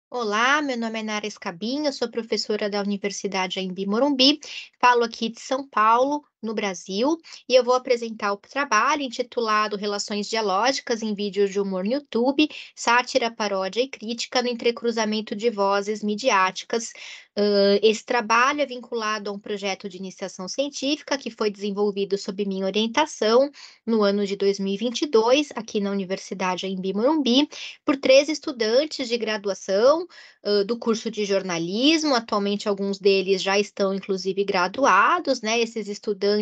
Olá, meu nome é Nara Escabinha, eu sou professora da Universidade Anhembi Morumbi, falo aqui de São Paulo, no Brasil, e eu vou apresentar o trabalho intitulado Relações Dialógicas em Vídeos de Humor no YouTube, Sátira, Paródia e Crítica no Entrecruzamento de Vozes Midiáticas. Esse trabalho é vinculado a um projeto de iniciação científica que foi desenvolvido sob minha orientação no ano de 2022, aqui na Universidade Anhembi Morumbi, por 3 estudantes de graduação, do curso de jornalismo. Atualmente alguns deles já estão inclusive graduados, né, esses estudantes,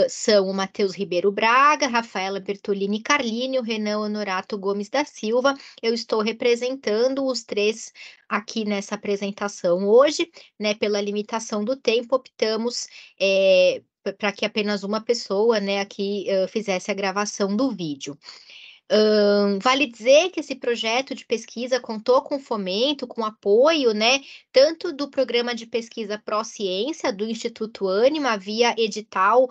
são o Matheus Ribeiro Braga, Rafaela Bertolini Carlini, o Renan Honorato Gomes da Silva. Eu estou representando os 3 aqui nessa apresentação hoje, né, pela limitação do tempo, optamos, para que apenas uma pessoa, né, aqui, fizesse a gravação do vídeo. Vale dizer que esse projeto de pesquisa contou com fomento, com apoio, né, tanto do programa de pesquisa Pró-Ciência do Instituto Ânima, via edital,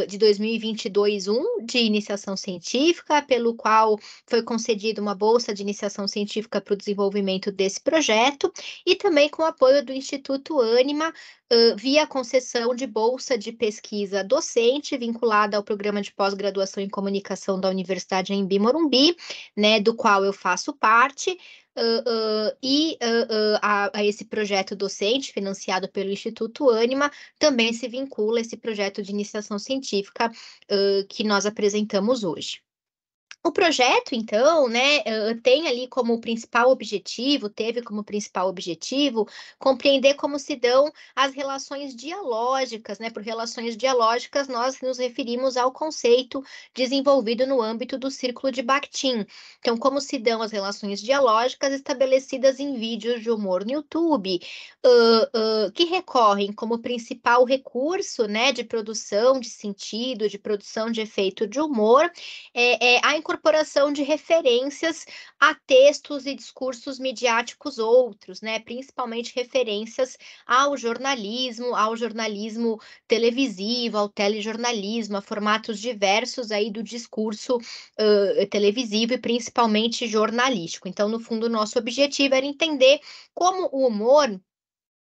de 2022, de iniciação científica, pelo qual foi concedida uma bolsa de iniciação científica para o desenvolvimento desse projeto, e também com o apoio do Instituto Ânima, via concessão de bolsa de pesquisa docente vinculada ao programa de pós-graduação em comunicação da Universidade Anhembi Morumbi, né, do qual eu faço parte, a esse projeto docente financiado pelo Instituto Ânima também se vincula esse projeto de iniciação científica, que nós apresentamos hoje. O projeto, então, né, tem ali como principal objetivo, teve como principal objetivo, compreender como se dão as relações dialógicas, né? Por relações dialógicas, nós nos referimos ao conceito desenvolvido no âmbito do Círculo de Bakhtin. Então, como se dão as relações dialógicas estabelecidas em vídeos de humor no YouTube, que recorrem como principal recurso, né, de produção de sentido, de produção de efeito de humor, a incorporação de referências a textos e discursos midiáticos outros, né, principalmente referências ao jornalismo televisivo, ao telejornalismo, a formatos diversos aí do discurso, televisivo e principalmente jornalístico. Então, no fundo, o nosso objetivo era entender como o humor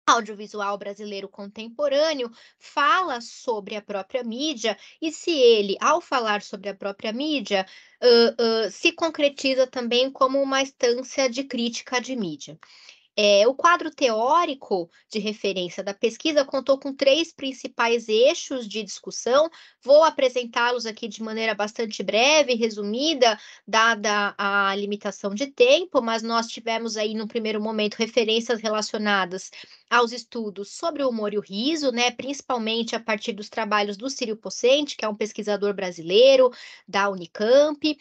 audiovisual brasileiro contemporâneo fala sobre a própria mídia e se ele, ao falar sobre a própria mídia, se concretiza também como uma instância de crítica de mídia. O quadro teórico de referência da pesquisa contou com 3 principais eixos de discussão. Vou apresentá-los aqui de maneira bastante breve, resumida, dada a limitação de tempo, mas nós tivemos aí, no primeiro momento, referências relacionadas aos estudos sobre o humor e o riso, né, principalmente a partir dos trabalhos do Círio Pocente, que é um pesquisador brasileiro da Unicamp,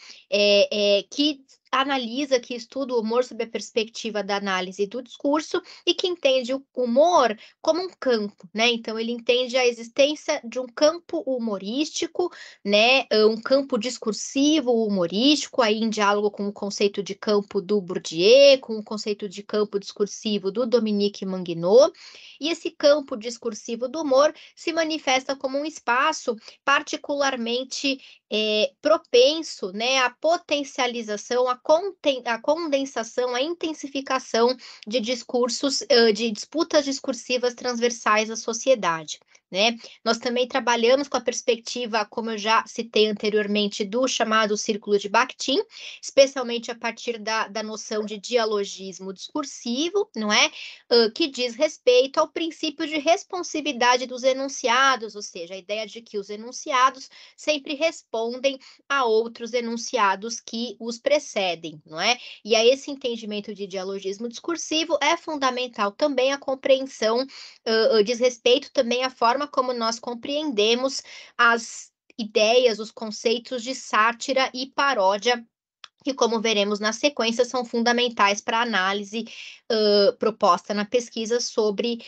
que analisa, que estuda o humor sob a perspectiva da análise do discurso e que entende o humor como um campo, né? Então ele entende a existência de um campo humorístico, né? Um campo discursivo humorístico, aí em diálogo com o conceito de campo do Bourdieu, com o conceito de campo discursivo do Dominique Manguinot. E esse campo discursivo do humor se manifesta como um espaço particularmente propenso, né, à potencialização, à condensação, à intensificação de discursos, de disputas discursivas transversais à sociedade, né? Nós também trabalhamos com a perspectiva, como eu já citei anteriormente, do chamado Círculo de Bakhtin, especialmente a partir da noção de dialogismo discursivo, não é? Que diz respeito ao princípio de responsividade dos enunciados, ou seja, a ideia de que os enunciados sempre respondem a outros enunciados que os precedem, não é? E a esse entendimento de dialogismo discursivo é fundamental também a compreensão, diz respeito também à forma como nós compreendemos as ideias, os conceitos de sátira e paródia, que, como veremos na sequência, são fundamentais para a análise proposta na pesquisa sobre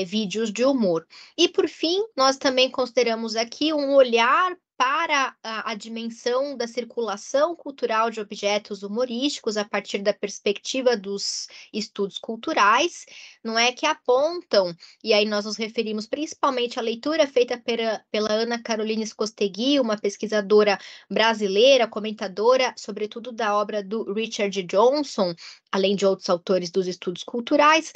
vídeos de humor. E, por fim, nós também consideramos aqui um olhar para a dimensão da circulação cultural de objetos humorísticos a partir da perspectiva dos estudos culturais, não é, que apontam, e aí nós nos referimos principalmente à leitura feita pela Ana Carolina Scostegui, uma pesquisadora brasileira, comentadora, sobretudo da obra do Richard Johnson, além de outros autores dos estudos culturais.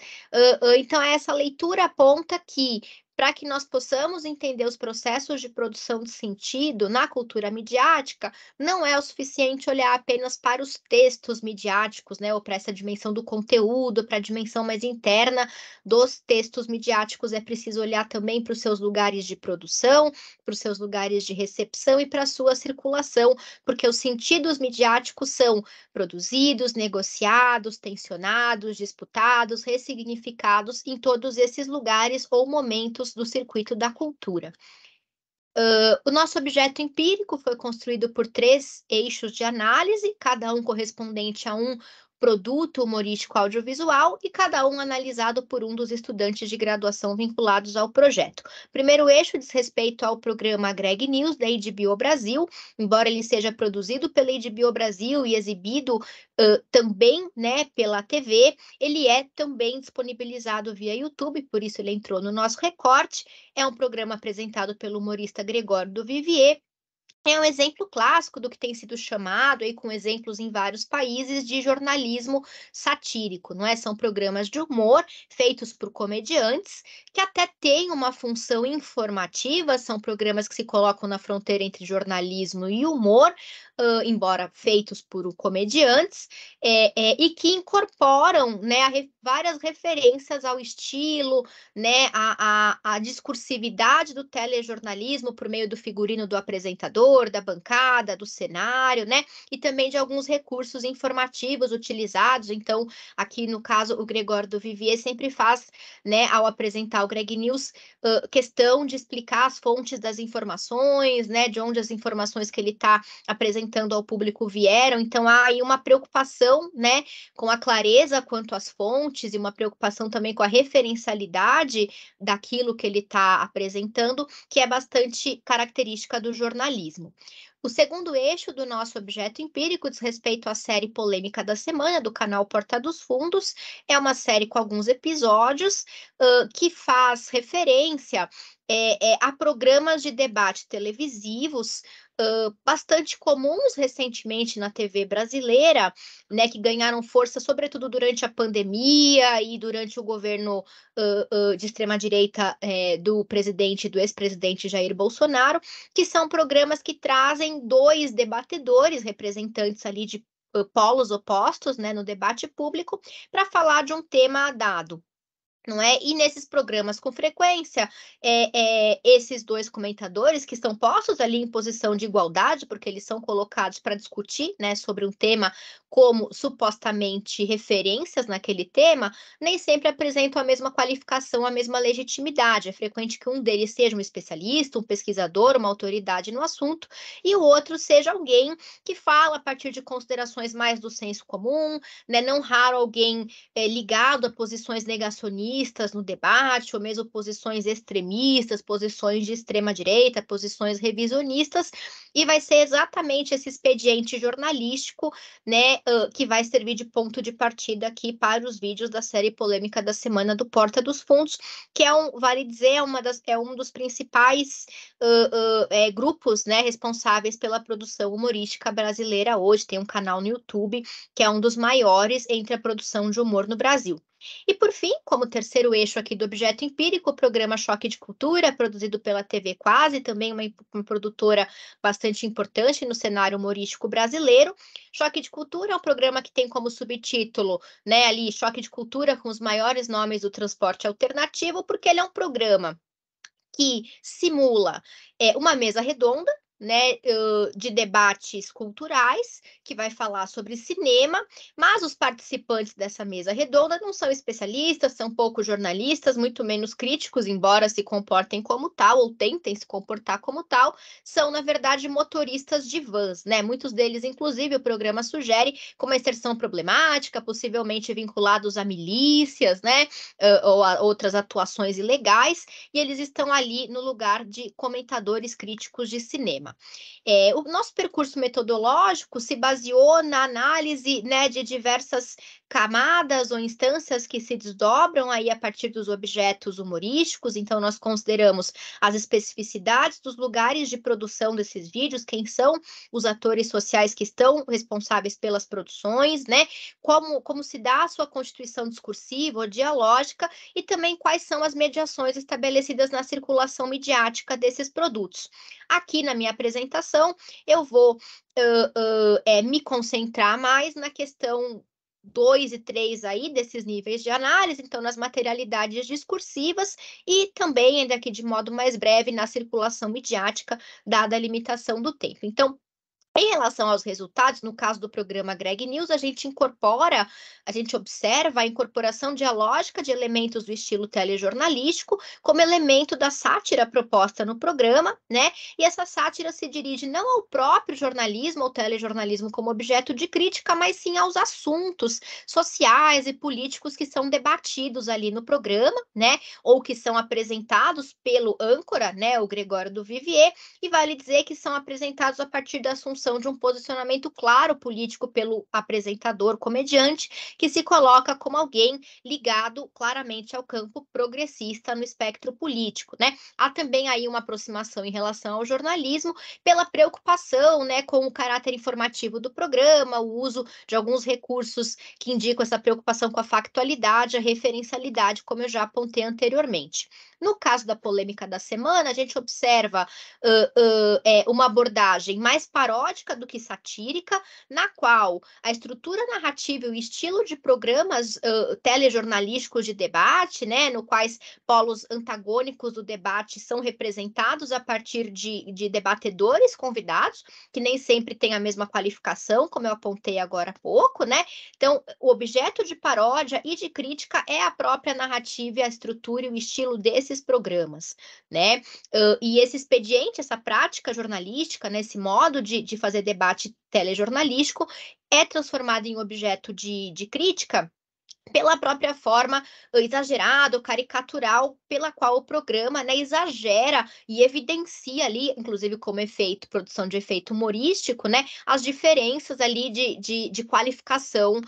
Então, essa leitura aponta que, para que nós possamos entender os processos de produção de sentido na cultura midiática, não é o suficiente olhar apenas para os textos midiáticos, né, ou para essa dimensão do conteúdo, para a dimensão mais interna dos textos midiáticos, é preciso olhar também para os seus lugares de produção, para os seus lugares de recepção e para a sua circulação, porque os sentidos midiáticos são produzidos, negociados, tensionados, disputados, ressignificados em todos esses lugares ou momentos do circuito da cultura. O nosso objeto empírico foi construído por 3 eixos de análise, cada um correspondente a um produto humorístico audiovisual e cada um analisado por um dos estudantes de graduação vinculados ao projeto. O primeiro eixo diz respeito ao programa Greg News, da HBO Brasil, embora ele seja produzido pela HBO Brasil e exibido também, né, pela TV, ele é também disponibilizado via YouTube, por isso ele entrou no nosso recorte. É um programa apresentado pelo humorista Gregório do Vivier. É um exemplo clássico do que tem sido chamado, aí com exemplos em vários países, de jornalismo satírico, não é? São programas de humor feitos por comediantes, que até têm uma função informativa, são programas que se colocam na fronteira entre jornalismo e humor, embora feitos por comediantes, e que incorporam, né, várias referências ao estilo, né, a discursividade do telejornalismo por meio do figurino do apresentador, da bancada, do cenário, né, e também de alguns recursos informativos utilizados. Então, aqui no caso, o Gregório do Vivier sempre faz, né, ao apresentar o Greg News, questão de explicar as fontes das informações, né, de onde as informações que ele está apresentando ao público vieram. Então, há aí uma preocupação, né, com a clareza quanto às fontes e uma preocupação também com a referencialidade daquilo que ele está apresentando, que é bastante característica do jornalismo. O segundo eixo do nosso objeto empírico diz respeito à série Polêmica da Semana, do canal Porta dos Fundos. É uma série com alguns episódios que faz referência a programas de debate televisivos bastante comuns recentemente na TV brasileira, né, que ganharam força, sobretudo durante a pandemia e durante o governo de extrema-direita do ex-presidente Jair Bolsonaro, que são programas que trazem 2 debatedores, representantes ali de polos opostos, né, no debate público, para falar de um tema dado. Não é? E nesses programas, com frequência, esses 2 comentadores que estão postos ali em posição de igualdade, porque eles são colocados para discutir, né, sobre um tema como supostamente referências naquele tema, nem sempre apresentam a mesma qualificação, a mesma legitimidade. É frequente que um deles seja um especialista, um pesquisador, uma autoridade no assunto, e o outro seja alguém que fala a partir de considerações mais do senso comum, né, não raro alguém ligado a posições negacionistas no debate, ou mesmo posições extremistas, posições de extrema-direita, posições revisionistas, e vai ser exatamente esse expediente jornalístico, né, que vai servir de ponto de partida aqui para os vídeos da série Polêmica da Semana do Porta dos Fundos, que vale dizer, é um dos principais grupos, né, responsáveis pela produção humorística brasileira hoje. Tem um canal no YouTube que é um dos maiores entre a produção de humor no Brasil. E, por fim, como terceiro eixo aqui do objeto empírico, o programa Choque de Cultura, produzido pela TV Quase, também uma produtora bastante importante no cenário humorístico brasileiro. Choque de Cultura é um programa que tem como subtítulo, né, ali, Choque de Cultura com os maiores nomes do transporte alternativo, porque ele é um programa que simula uma mesa redonda, né, de debates culturais, que vai falar sobre cinema, mas os participantes dessa mesa redonda não são especialistas, são pouco jornalistas, muito menos críticos, embora se comportem como tal, ou tentem se comportar como tal, são, na verdade, motoristas de vans, né? Muitos deles, inclusive, o programa sugere com uma inserção problemática, possivelmente vinculados a milícias, né, ou a outras atuações ilegais, e eles estão ali no lugar de comentadores críticos de cinema. programa. O nosso percurso metodológico se baseou na análise, né, de diversas camadas ou instâncias que se desdobram aí a partir dos objetos humorísticos. Então, nós consideramos as especificidades dos lugares de produção desses vídeos, quem são os atores sociais que estão responsáveis pelas produções, né? Como se dá a sua constituição discursiva ou dialógica e também quais são as mediações estabelecidas na circulação midiática desses produtos. Aqui na minha apresentação, eu vou me concentrar mais na questão 2 e 3 aí desses níveis de análise, então nas materialidades discursivas e também, ainda aqui de modo mais breve, na circulação midiática, dada a limitação do tempo. Então, em relação aos resultados, no caso do programa Greg News, a gente observa a incorporação dialógica de elementos do estilo telejornalístico como elemento da sátira proposta no programa, né? E essa sátira se dirige não ao próprio jornalismo ou telejornalismo como objeto de crítica, mas sim aos assuntos sociais e políticos que são debatidos ali no programa, né? Ou que são apresentados pelo âncora, né? O Gregório do Vivier, e vale dizer que são apresentados a partir da assunção de um posicionamento claro político pelo apresentador comediante, que se coloca como alguém ligado claramente ao campo progressista no espectro político, né? Há também aí uma aproximação em relação ao jornalismo pela preocupação, né, com o caráter informativo do programa, o uso de alguns recursos que indicam essa preocupação com a factualidade, a referencialidade, como eu já apontei anteriormente. No caso da polêmica da semana, a gente observa uma abordagem mais paródica do que satírica, na qual a estrutura narrativa e o estilo de programas telejornalísticos de debate, né, no quais polos antagônicos do debate são representados a partir de debatedores convidados, que nem sempre têm a mesma qualificação, como eu apontei agora há pouco, né? Então, o objeto de paródia e de crítica é a própria narrativa, a estrutura e o estilo desses programas, né? E esse expediente, essa prática jornalística, né, esse modo de fazer debate telejornalístico, é transformado em objeto de crítica pela própria forma exagerada ou caricatural pela qual o programa, né, exagera e evidencia ali, inclusive como efeito, produção de efeito humorístico, né, as diferenças ali de qualificação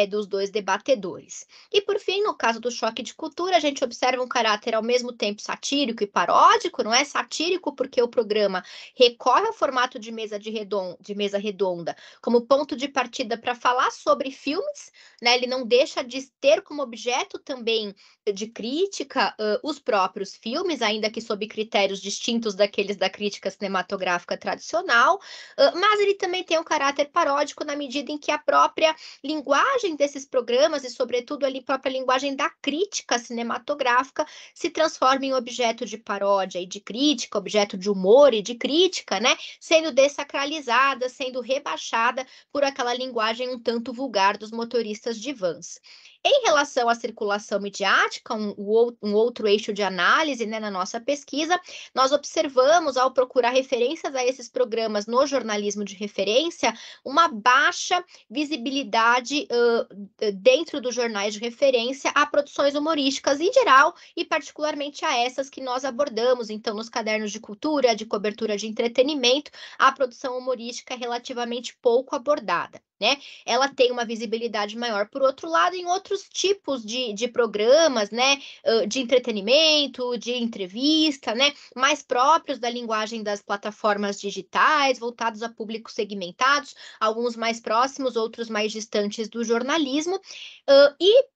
dos dois debatedores. E por fim, no caso do choque de cultura, a gente observa um caráter ao mesmo tempo satírico e paródico, não é satírico porque o programa recorre ao formato de mesa redonda como ponto de partida para falar sobre filmes, né, ele não deixa de ter como objeto também de crítica os próprios filmes, ainda que sob critérios distintos daqueles da crítica cinematográfica tradicional, mas ele também tem um caráter paródico na medida em que a própria linguagem desses programas e, sobretudo, a própria linguagem da crítica cinematográfica se transforma em objeto de paródia e de crítica, objeto de humor e de crítica, né, sendo desacralizada, sendo rebaixada por aquela linguagem um tanto vulgar dos motoristas de vans. Em relação à circulação midiática, um outro eixo de análise, né, na nossa pesquisa, nós observamos, ao procurar referências a esses programas no jornalismo de referência, uma baixa visibilidade dentro dos jornais de referência a produções humorísticas em geral e particularmente a essas que nós abordamos. Então, nos cadernos de cultura, de cobertura de entretenimento, a produção humorística é relativamente pouco abordada, né? Ela tem uma visibilidade maior, por outro lado, em outros tipos de programas, né, de entretenimento, de entrevista, né, mais próprios da linguagem das plataformas digitais, voltados a públicos segmentados, alguns mais próximos, outros mais distantes do jornalismo, e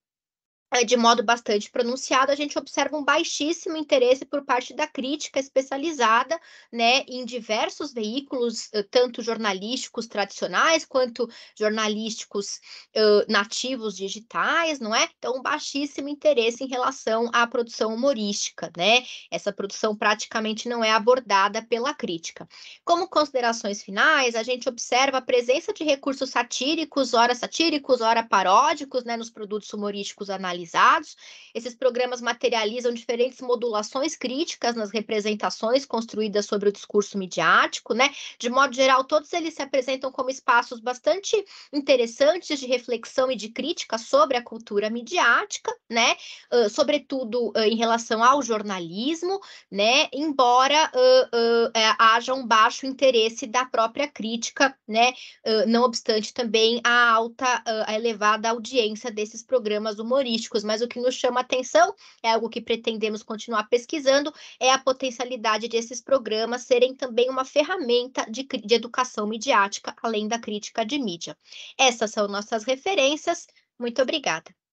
de modo bastante pronunciado, a gente observa um baixíssimo interesse por parte da crítica especializada, né, em diversos veículos, tanto jornalísticos tradicionais quanto jornalísticos nativos digitais, não é? Então, um baixíssimo interesse em relação à produção humorística, né? Essa produção praticamente não é abordada pela crítica. Como considerações finais, a gente observa a presença de recursos satírico, ora paródicos, né, nos produtos humorísticos analisados, realizados. Esses programas materializam diferentes modulações críticas nas representações construídas sobre o discurso midiático, né? De modo geral, todos eles se apresentam como espaços bastante interessantes de reflexão e de crítica sobre a cultura midiática, né? Sobretudo em relação ao jornalismo, né? Embora haja um baixo interesse da própria crítica, né? Não obstante também a elevada audiência desses programas humorísticos, mas o que nos chama atenção é algo que pretendemos continuar pesquisando, é a potencialidade desses programas serem também uma ferramenta de educação midiática, além da crítica de mídia. Essas são nossas referências. Muito obrigada.